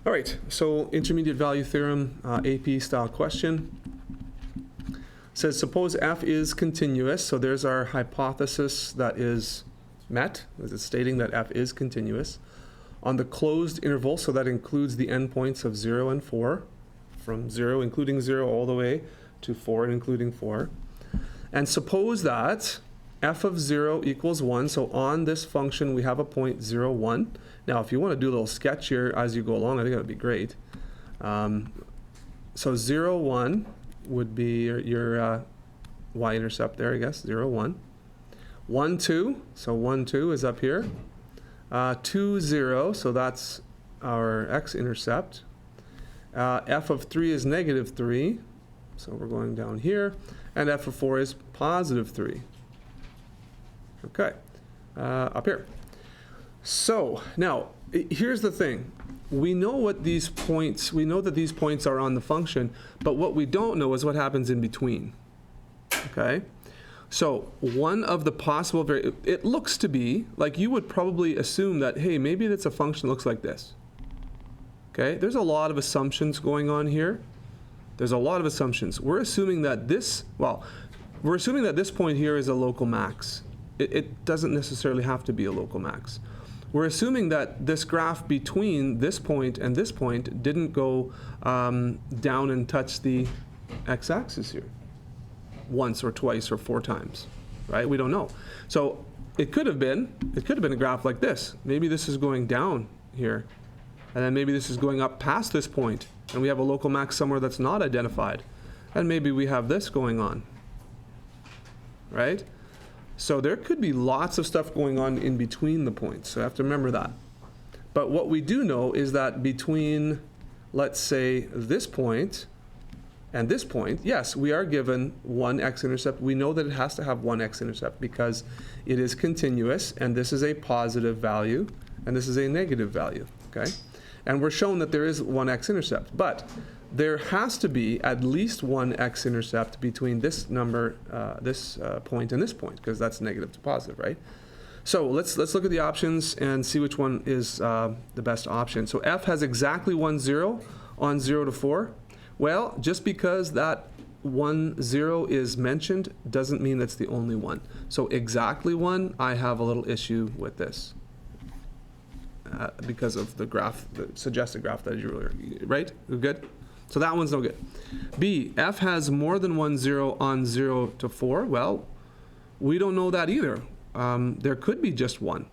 All right, so intermediate value theorem, AP style question. Says suppose f is continuous, so there's our hypothesis that is met. It's stating that f is continuous on the closed interval, so that includes the endpoints of 0 and 4, from 0 including 0 all the way to 4 and including 4. And suppose that f of 0 equals 1, so on this function we have a point 0, 1. Now if you want to do a little sketch here as you go along, I think that would be great. So 0, 1 would be your y-intercept there, I guess, 0, 1. 1, 2, so 1, 2 is up here. 2, 0, so that's our x-intercept. F of 3 is negative 3, so we're going down here. And f of 4 is positive 3. Okay, up here. So now, here's the thing. We know what these points, we know that these points are on the function, but what we don't know is what happens in between. Okay? So one of the possible, it looks to be, like you would probably assume that, hey, maybe that's a function that looks like this. Okay? There's a lot of assumptions going on here. There's a lot of assumptions. We're assuming that this, well, we're assuming that this point here is a local max. It doesn't necessarily have to be a local max. We're assuming that this graph between this point and this point didn't go down and touch the x-axis here once or twice or 4 times, right? We don't know. So it could have been a graph like this. Maybe this is going down here, and then maybe this is going up past this point, and we have a local max somewhere that's not identified. And maybe we have this going on, right? So there could be lots of stuff going on in between the points, so I have to remember that. But what we do know is that between, let's say, this point and this point, yes, we are given one x-intercept. We know that it has to have one x-intercept because it is continuous, and this is a positive value, and this is a negative value, okay? And we're shown that there is one x-intercept, but there has to be at least one x-intercept between this number, this point and this point, because that's negative to positive, right? So let's look at the options and see which one is the best option. So f has exactly 1, 0 on 0 to 4. Well, just because that 1, 0 is mentioned doesn't mean that's the only one. So exactly 1, I have a little issue with this. Because of the graph, the suggested graph that you earlier, right? We're good? So that one's no good. B, f has more than 1, 0 on 0 to 4. Well, we don't know that either. There could be just one.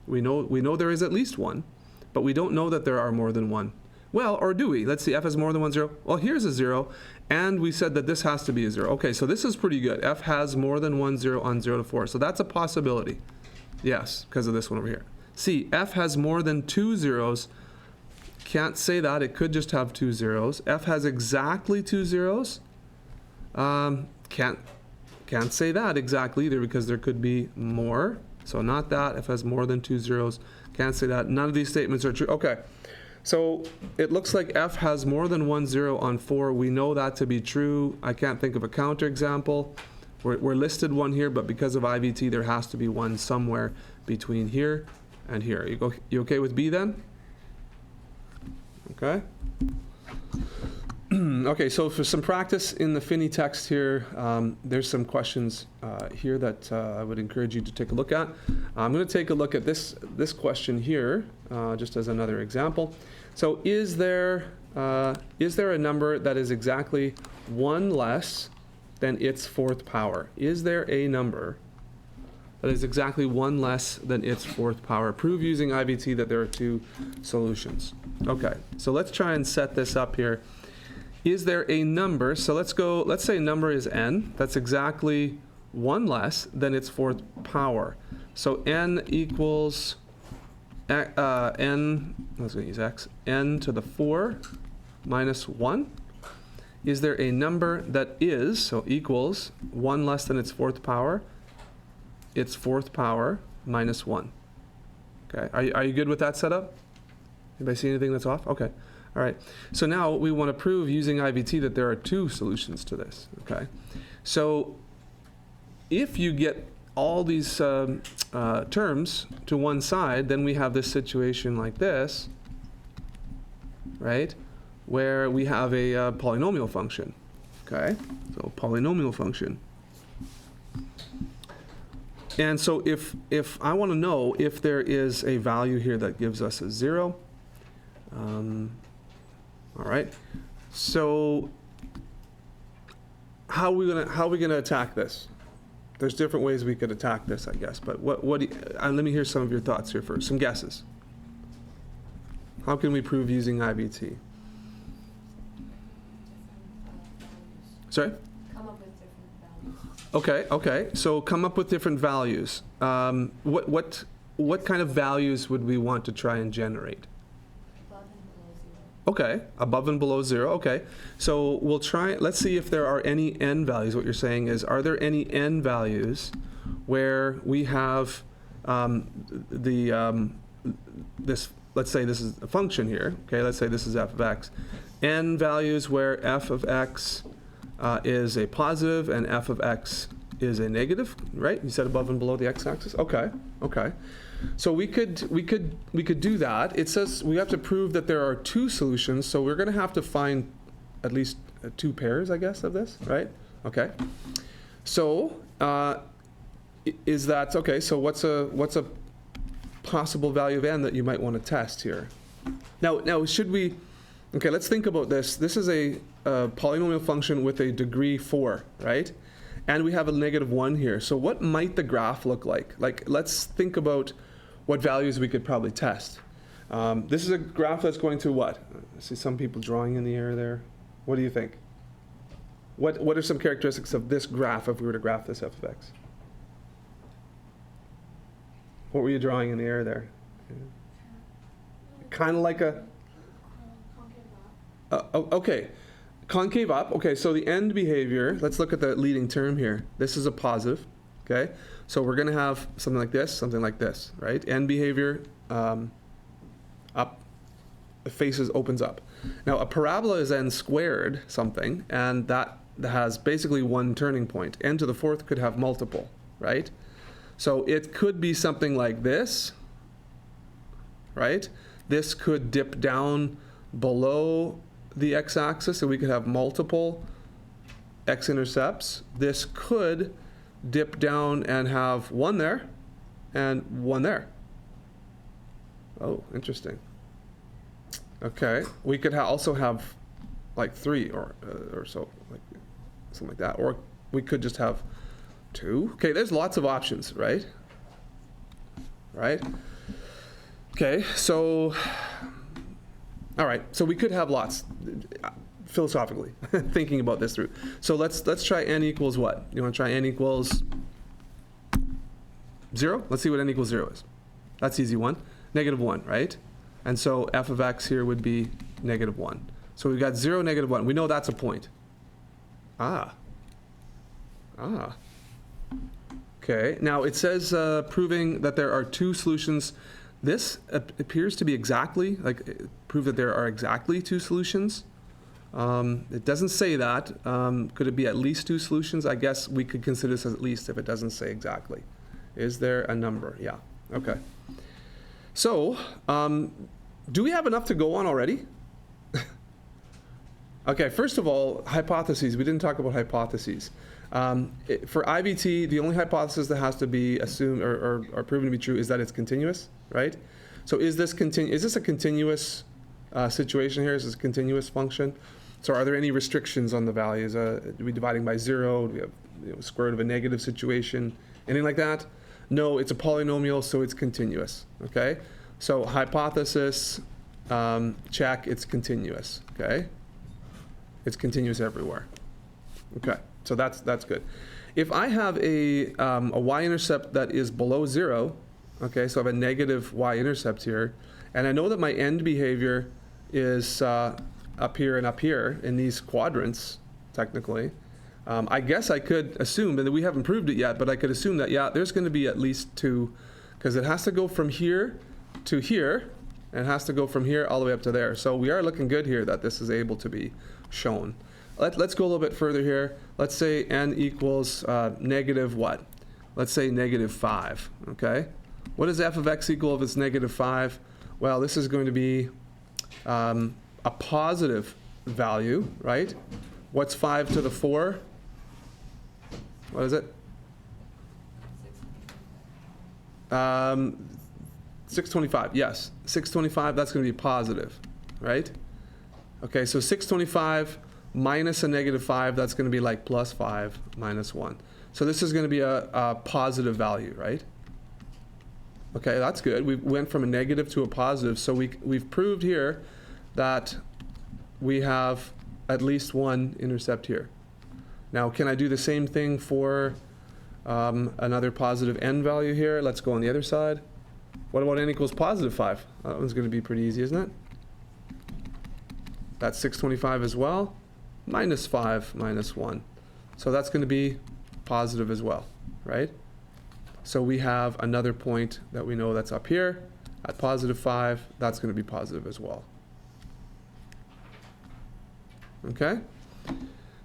We know there is at least one, but we don't know that there are more than one. Well, or do we? Let's see, f has more than 1, 0. Well, here's a 0, and we said that this has to be a 0. Okay, so this is pretty good. F has more than 1, 0 on 0 to 4. So that's a possibility. Yes, because of this one over here. C, f has more than 2 zeros. Can't say that. It could just have 2 zeros. F has exactly 2 zeros. Can't say that exactly either because there could be more. So not that. F has more than 2 zeros. Can't say that. None of these statements are true. Okay. So it looks like f has more than 1, 0 on 4. We know that to be true. I can't think of a counterexample. We're listed one here, but because of IVT, there has to be one somewhere between here and here. You okay with B then? Okay. Okay, so for some practice in the Finney text here, there's some questions here that I would encourage you to take a look at. I'm going to take a look at this question here, just as another example. So is there a number that is exactly 1 less than its 4th power? Is there a number that is exactly 1 less than its 4th power? Prove using IVT that there are 2 solutions. Okay, so let's try and set this up here. Is there a number, so let's say number is n, that's exactly 1 less than its 4th power. So n equals n, let's use x, n to the 4 minus 1. Is there a number that is, so equals 1 less than its 4th power, its 4th power minus 1? Okay, are you good with that setup? Anybody see anything that's off? Okay. All right, so now we want to prove using IVT that there are 2 solutions to this, okay? So if you get all these terms to one side, then we have this situation like this, right, where we have a polynomial function. Okay, so polynomial function. And so if I want to know if there is a value here that gives us a 0, all right, so how are we gonna attack this? There's different ways we could attack this, I guess, but what do you, let me hear some of your thoughts here first, some guesses. How can we prove using IVT? Sorry? Come up with different values. Okay, so come up with different values. What kind of values would we want to try and generate? Above and below 0. Okay, above and below 0, okay. So we'll try, let's see if there are any n values. What you're saying is, are there any n values where we have this, let's say this is a function here, okay, let's say this is f of x. N values where f of x is a positive and f of x is a negative, right? You said above and below the x-axis? Okay. So we could do that. It says we have to prove that there are two solutions, so we're going to have to find at least two pairs, I guess, of this, right? Okay. So is that okay? So what's a possible value of n that you might want to test here? Now should we? Okay, let's think about this. This is a polynomial function with a degree 4, right? And we have a -1 here. So what might the graph look like? Like, let's think about what values we could probably test. This is a graph that's going to what? I see some people drawing in the air there. What do you think? What are some characteristics of this graph if we were to graph this f of x? What were you drawing in the air there? Kind of like a... okay, concave up. Okay, so the end behavior, let's look at the leading term here. This is a positive, okay? So we're going to have something like this, right? End behavior up, the faces opens up. Now a parabola is n squared something, and that has basically one turning point. N to the fourth could have multiple, right? So it could be something like this, right? This could dip down below the x-axis, so we could have multiple x-intercepts. This could dip down and have one there and one there. Oh, interesting. Okay, we could also have like 3 or so, like something like that, or we could just have 2. Okay, there's lots of options, right? Okay, so all right, so we could have lots, philosophically, thinking about this through. So let's try n equals what? You want to try n equals 0? Let's see what n equals 0 is. That's easy one. -1, right? And so f of x here would be -1. So we've got 0, -1. We know that's a point. Okay, now it says proving that there are two solutions. This appears to be exactly, prove that there are exactly two solutions. It doesn't say that. Could it be at least two solutions? I guess we could consider this as at least if it doesn't say exactly. Is there a number? Yeah, okay. So, do we have enough to go on already? Okay, first of all, hypotheses. We didn't talk about hypotheses. For IVT, the only hypothesis that has to be assumed or proven to be true is that it's continuous, right? So is this a continuous situation here? Is this a continuous function? So are there any restrictions on the values? Are we dividing by 0? Do we have square root of a negative situation? Anything like that? No, it's a polynomial, so it's continuous, okay? So hypothesis, check, it's continuous, okay? It's continuous everywhere. Okay, so that's good. If I have a y-intercept that is below 0, okay, so I have a negative y-intercept here, and I know that my end behavior is up here and up here in these quadrants, technically, I guess I could assume, and we haven't proved it yet, but I could assume that, yeah, there's going to be at least 2, because it has to go from here to here, and it has to go from here all the way up to there. So we are looking good here that this is able to be shown. Let's go a little bit further here. Let's say n equals negative what? Let's say -5, okay? What does f of x equal if it's -5? Well, this is going to be a positive value, right? What's 5 to the 4? What is it? 625, yes. 625, that's going to be positive, right? Okay, so 625 minus a negative 5, that's going to be like plus 5 minus 1. So this is going to be a positive value, right? Okay, that's good. We went from a negative to a positive. So we've proved here that we have at least one intercept here. Now, can I do the same thing for another positive n value here? Let's go on the other side. What about n equals positive 5? That one's going to be pretty easy, isn't it? That's 625 as well. Minus 5 minus 1. So that's going to be positive as well, right? So we have another point that we know that's up here at positive 5. That's going to be positive as well. Okay?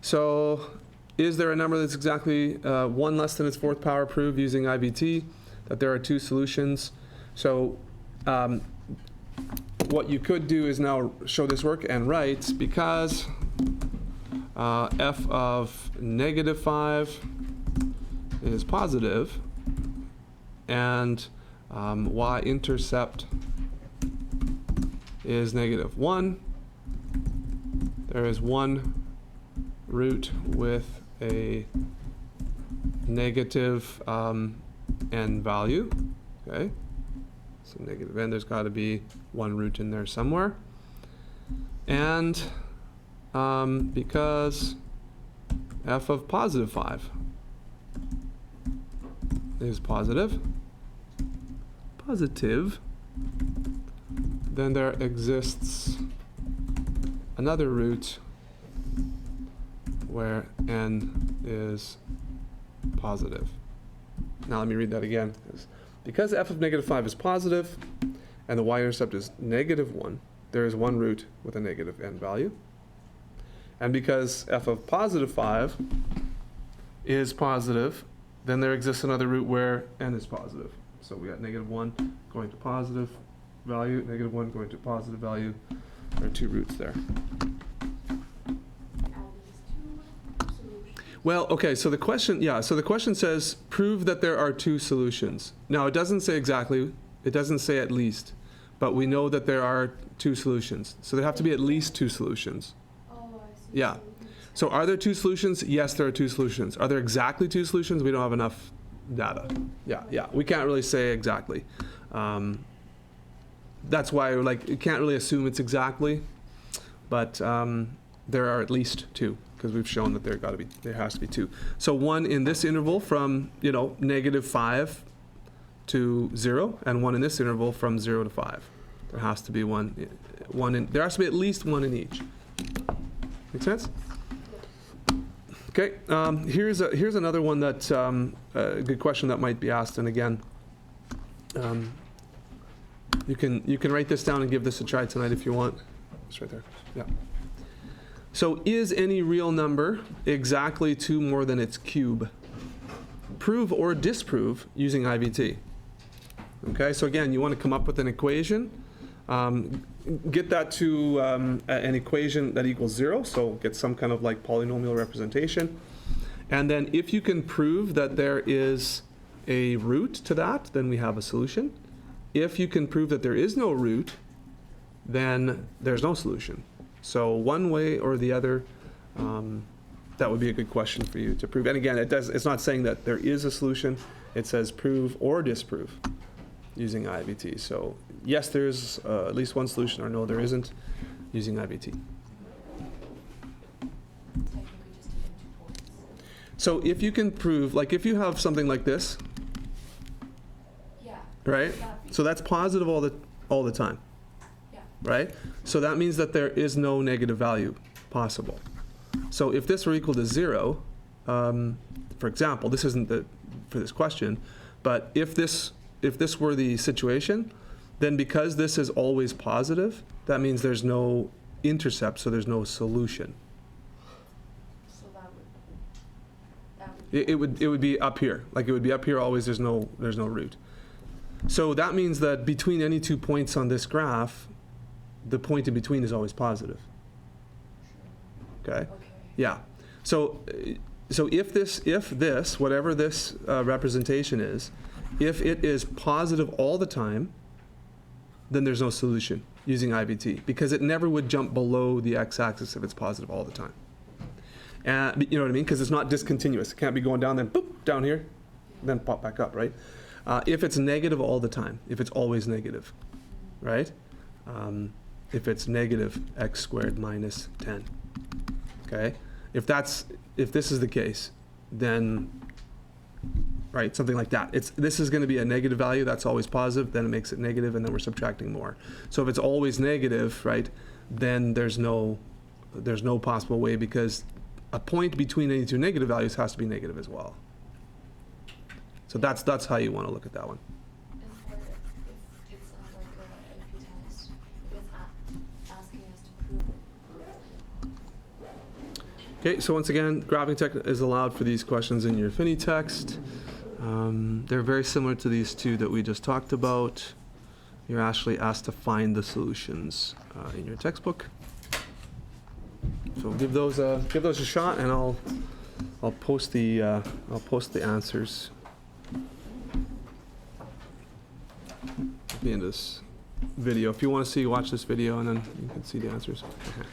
So is there a number that's exactly 1 less than its fourth power proved using IVT? That there are two solutions. So what you could do is now show this work and write because f of negative 5 is positive and y-intercept is negative 1. There is one root with a negative n value. Okay, so negative n, there's got to be one root in there somewhere. And because f of positive 5 is positive, then there exists another root where n is positive. Now let me read that again. Because f of negative 5 is positive and the y-intercept is negative 1, there is one root with a negative n value. And because f of positive 5 is positive, then there exists another root where n is positive. So we got negative 1 going to positive value, negative 1 going to positive value. There are two roots there. Well, okay, so the question, so the question says, prove that there are two solutions. Now, it doesn't say exactly, it doesn't say at least, but we know that there are two solutions. So there have to be at least two solutions. Oh, I see. Yeah. So are there two solutions? Yes, there are two solutions. Are there exactly two solutions? We don't have enough data. Yeah. We can't really say exactly. That's why, you can't really assume it's exactly, but there are at least two, because we've shown that there has to be two. So one in this interval from, negative 5 to 0, and one in this interval from 0 to 5. There has to be there has to be at least one in each. Make sense? Okay, here's another one that's a good question that might be asked, and again, you can write this down and give this a try tonight if you want. It's right there. Yeah. So is any real number exactly 2 more than its cube? Prove or disprove using IVT. Okay, so again, you want to come up with an equation. Get that to an equation that equals 0, so get some kind of polynomial representation. And then if you can prove that there is a root to that, then we have a solution. If you can prove that there is no root, then there's no solution. So one way or the other, that would be a good question for you to prove. And again, it's not saying that there is a solution. It says prove or disprove using IVT. So yes, there's at least one solution, or no, there isn't, using IVT. So if you can prove, if you have something like this, right? So that's positive all the time. Right? So that means that there is no negative value possible. So if this were equal to 0, for example, this isn't for this question, but if this were the situation, then because this is always positive, that means there's no intercept, so there's no solution. So It would be up here. It would be up here always, there's no root. So that means that between any 2 points on this graph, the point in between is always positive. Okay? Okay. Yeah. So if this, whatever this representation is, if it is positive all the time, then there's no solution using IVT, because it never would jump below the x-axis if it's positive all the time. And you know what I mean? Because it's not discontinuous. It can't be going down, then boop, down here, then pop back up, right? If it's negative all the time, if it's always negative, right? If it's negative x squared minus 10, okay? If this is the case, then, right, something like that. This is going to be a negative value, that's always positive, then it makes it negative, and then we're subtracting more. So if it's always negative, right, then there's no possible way, because a point between any two negative values has to be negative as well. So that's how you want to look at that one. And for if it's not like a AP test, if it's asking us to prove it. Okay, so once again, graphing tech is allowed for these questions in your Affinity text. They're very similar to these two that we just talked about. You're actually asked to find the solutions in your textbook. So give those a shot, and I'll post the answers at the end of this video. If you want to watch this video, and then you can see the answers. Okay.